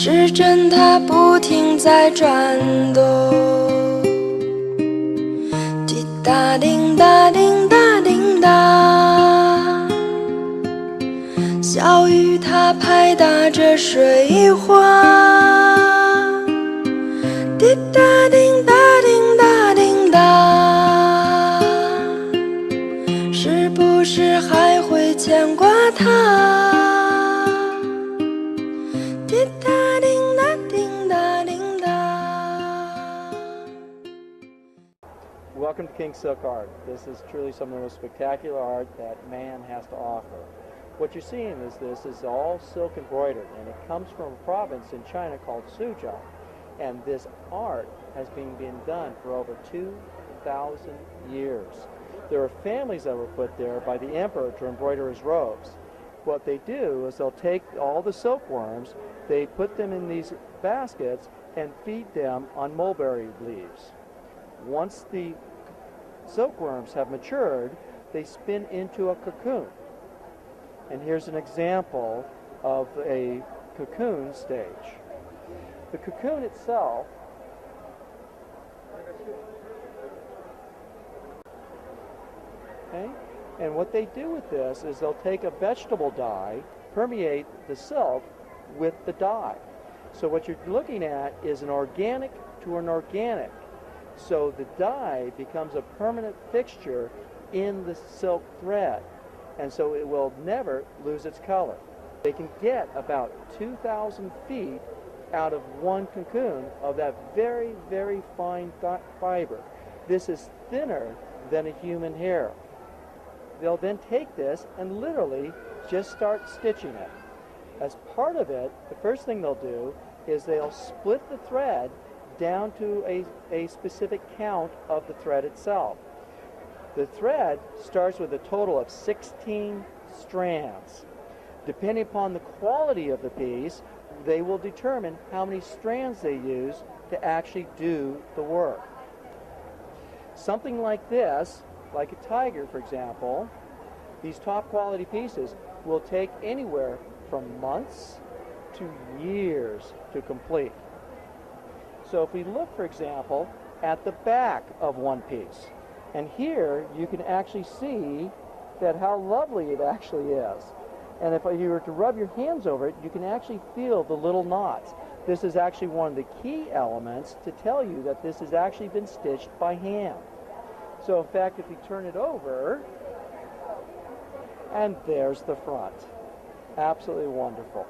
时针它不停在转动，滴答叮答叮答叮答，小雨它拍打着水花，滴答叮答叮答叮答，是不是还会牵挂它？滴答叮答叮答叮答。 Welcome to King Silk Art. This is truly some of the most spectacular art that man has to offer. What you're seeing is this is all silk embroidered, and it comes from a province in China called Suzhou. And this art has been done for over 2,000 years. There are families that were put there by the emperor to embroider his robes. What they do is they'll take all the silkworms, they put them in these baskets and feed them on mulberry leaves. Once the silkworms have matured, they spin into a cocoon. And here's an example of a cocoon stage. The cocoon itself and what they do with this is they'll take a vegetable dye, permeate the silk with the dye. So what you're looking at is an organic to an organic. So the dye becomes a permanent fixture in the silk thread, and so it will never lose its color. They can get about 2,000 feet out of one cocoon of that very, very fine fiber. This is thinner than a human hair. They'll then take this and literally just start stitching it. As part of it, the first thing they'll do is they'll split the thread down to a specific count of the thread itself. The thread starts with a total of 16 strands. Depending upon the quality of the piece, they will determine how many strands they use to actually do the work. Something like this, like a tiger for example, these top quality pieces will take anywhere from months to years to complete. So if we look, for example, at the back of one piece, and here you can actually see that how lovely it actually is. And if you were to rub your hands over it, you can actually feel the little knots. This is actually one of the key elements to tell you that this has actually been stitched by hand. So in fact, if you turn it over, and there's the front. Absolutely wonderful.